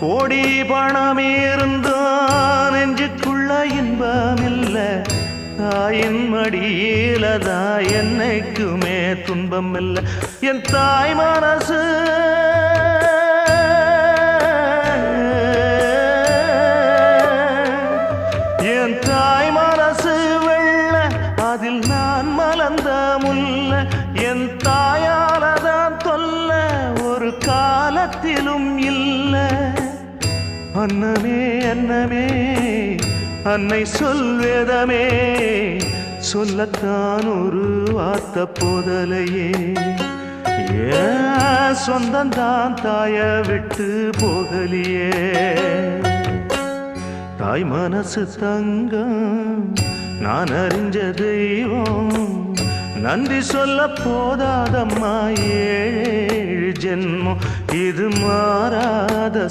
கோடி பணம் இருந்தான் நெஞ்சுக்குள்ள இன்பம் இல்ல தாயின் மடியிலதா என்னைக்குமே துன்பம் இல்ல என் தாய் மனசு என் தாய் மனசு வெள்ள அதில் நான் மலர்ந்த முல்ல என் தாயாலதான் தொல்ல ஒரு காலத்திலும் இல்ல அன்னமே அன்னமே அன்னை சொல்வேதமே சொல்லத்தான் ஒரு வார்த்தை போதலையே சொந்தந்தான் தாய விட்டு போகலியே தாய் மனசு தங்கம் நான் அறிஞ்ச தெய்வம் நன்றி சொல்ல போதாதம்மா ஏழு ஜென்மம் இது மாறாத